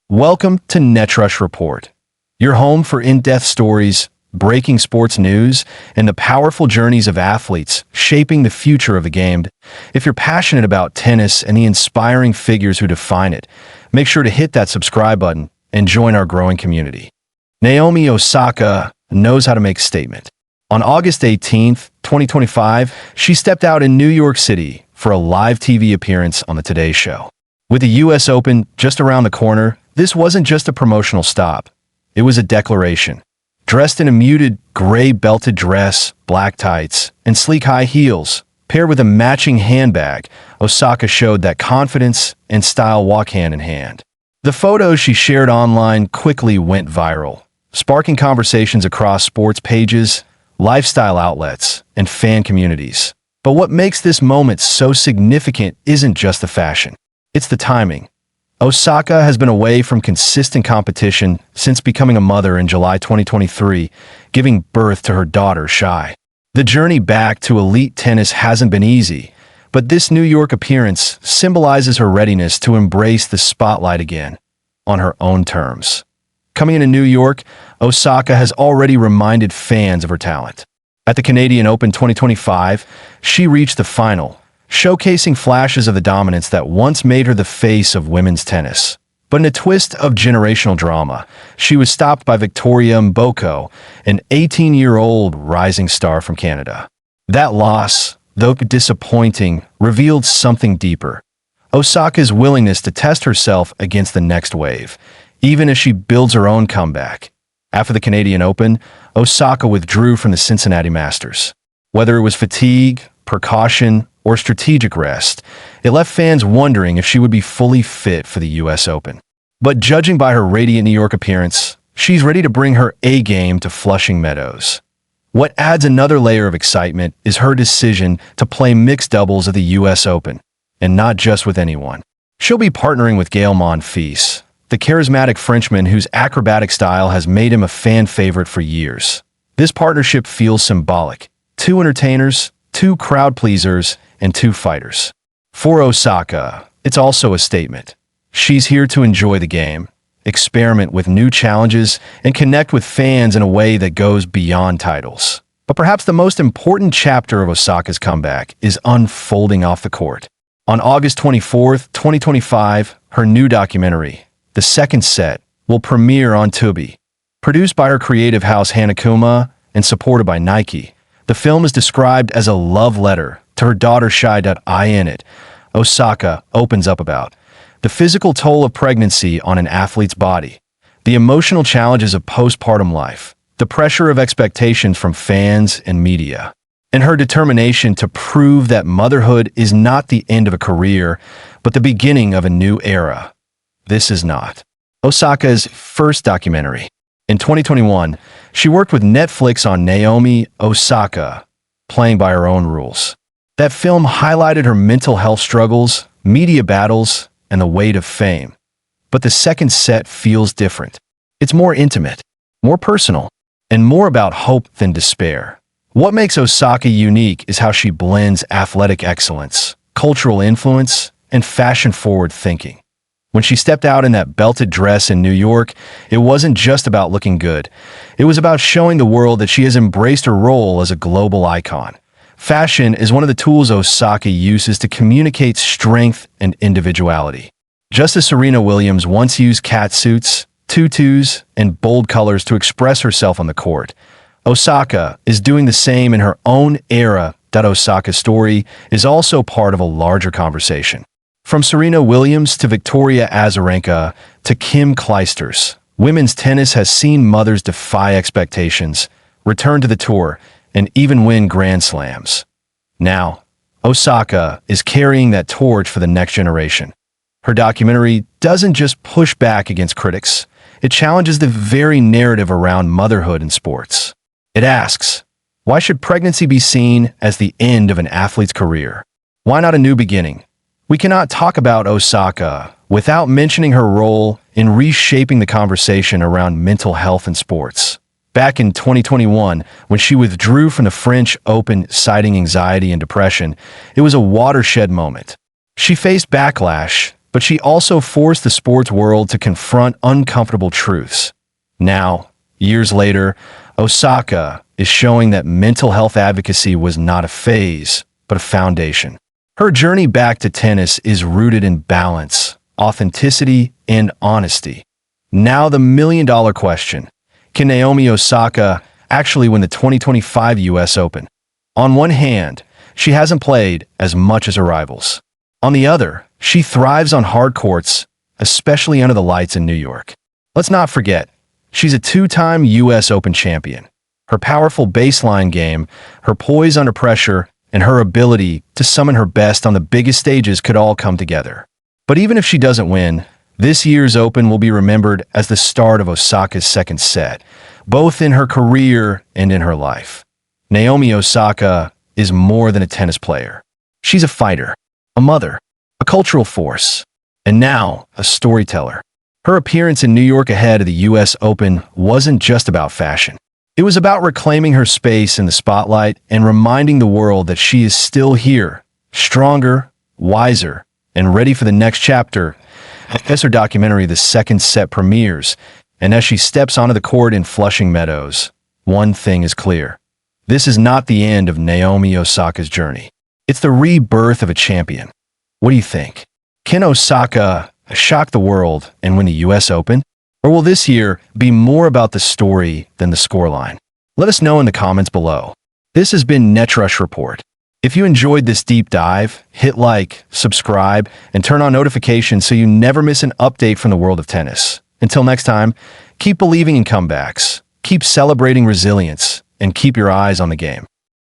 Welcome to Netrush Report, your home for in-depth stories, breaking sports news, and the powerful journeys of athletes shaping the future of the game. If you're passionate about tennis and the inspiring figures who define it, make sure to hit that subscribe button and join our growing community. Naomi Osaka knows how to make a statement. On August 18th, 2025, she stepped out in New York City for a live TV appearance on the Today Show. With the US Open just around the corner, this wasn't just a promotional stop. It was a declaration. Dressed in a muted gray belted dress, black tights, and sleek high heels, paired with a matching handbag, Osaka showed that confidence and style walk hand in hand. The photos she shared online quickly went viral, sparking conversations across sports pages, lifestyle outlets, and fan communities. But what makes this moment so significant isn't just the fashion. It's the timing. Osaka has been away from consistent competition since becoming a mother in July 2023, giving birth to her daughter, Shai. The journey back to elite tennis hasn't been easy, but this New York appearance symbolizes her readiness to embrace the spotlight again, on her own terms. Coming into New York, Osaka has already reminded fans of her talent. At the Canadian Open 2025, she reached the final, showcasing flashes of the dominance that once made her the face of women's tennis. But in a twist of generational drama, she was stopped by Victoria Mboko, an 18-year-old rising star from Canada. That loss, though disappointing, revealed something deeper. Osaka's willingness to test herself against the next wave, even as she builds her own comeback. After the Canadian Open, Osaka withdrew from the Cincinnati Masters. Whether it was fatigue, precaution, or strategic rest, it left fans wondering if she would be fully fit for the US Open. But judging by her radiant New York appearance, she's ready to bring her A-game to Flushing Meadows. What adds another layer of excitement is her decision to play mixed doubles at the US Open, and not just with anyone. She'll be partnering with GAEL Monfils, the charismatic Frenchman whose acrobatic style has made him a fan favorite for years. This partnership feels symbolic. Two entertainers, two crowd pleasers, and two fighters. For Osaka, it's also a statement. She's here to enjoy the game, experiment with new challenges, and connect with fans in a way that goes beyond titles. But perhaps the most important chapter of Osaka's comeback is unfolding off the court. On August 24th, 2025, her new documentary, The Second Set, will premiere on Tubi. Produced by her creative house Hanakuma and supported by Nike, the film is described as a love letter to her daughter Shai. In it, Osaka opens up about the physical toll of pregnancy on an athlete's body, the emotional challenges of postpartum life, the pressure of expectations from fans and media, and her determination to prove that motherhood is not the end of a career, but the beginning of a new era. This is not Osaka's first documentary. In 2021, she worked with Netflix on Naomi Osaka, Playing by Her Own Rules. That film highlighted her mental health struggles, media battles, and the weight of fame. But The Second Set feels different. It's more intimate, more personal, and more about hope than despair. What makes Osaka unique is how she blends athletic excellence, cultural influence, and fashion-forward thinking. When she stepped out in that belted dress in New York, it wasn't just about looking good. It was about showing the world that she has embraced her role as a global icon. Fashion is one of the tools Osaka uses to communicate strength and individuality. Just as Serena Williams once used catsuits, tutus, and bold colors to express herself on the court, Osaka is doing the same in her own era. Osaka's story is also part of a larger conversation. From Serena Williams to Victoria Azarenka to Kim Clijsters, women's tennis has seen mothers defy expectations, return to the tour, and even win Grand Slams. Now, Osaka is carrying that torch for the next generation. Her documentary doesn't just push back against critics, it challenges the very narrative around motherhood in sports. It asks, why should pregnancy be seen as the end of an athlete's career? Why not a new beginning? We cannot talk about Osaka without mentioning her role in reshaping the conversation around mental health in sports. Back in 2021, when she withdrew from the French Open citing anxiety and depression, it was a watershed moment. She faced backlash, but she also forced the sports world to confront uncomfortable truths. Now, years later, Osaka is showing that mental health advocacy was not a phase, but a foundation. Her journey back to tennis is rooted in balance, authenticity, and honesty. Now the million-dollar question: can Naomi Osaka actually win the 2025 US Open? On one hand, she hasn't played as much as her rivals. On the other, she thrives on hard courts, especially under the lights in New York. Let's not forget, she's a two-time US Open champion. Her powerful baseline game, her poise under pressure, and her ability to summon her best on the biggest stages could all come together. But even if she doesn't win, this year's Open will be remembered as the start of Osaka's second set, both in her career and in her life. Naomi Osaka is more than a tennis player. She's a fighter, a mother, a cultural force, and now a storyteller. Her appearance in New York ahead of the US Open wasn't just about fashion. It was about reclaiming her space in the spotlight and reminding the world that she is still here, stronger, wiser, and ready for the next chapter. As her documentary The Second Set premieres, and as she steps onto the court in Flushing Meadows, one thing is clear. This is not the end of Naomi Osaka's journey. It's the rebirth of a champion. What do you think? Can Osaka shock the world and win the US Open? Or will this year be more about the story than the scoreline? Let us know in the comments below. This has been NetRush Report. If you enjoyed this deep dive, hit like, subscribe, and turn on notifications so you never miss an update from the world of tennis. Until next time, keep believing in comebacks, keep celebrating resilience, and keep your eyes on the game.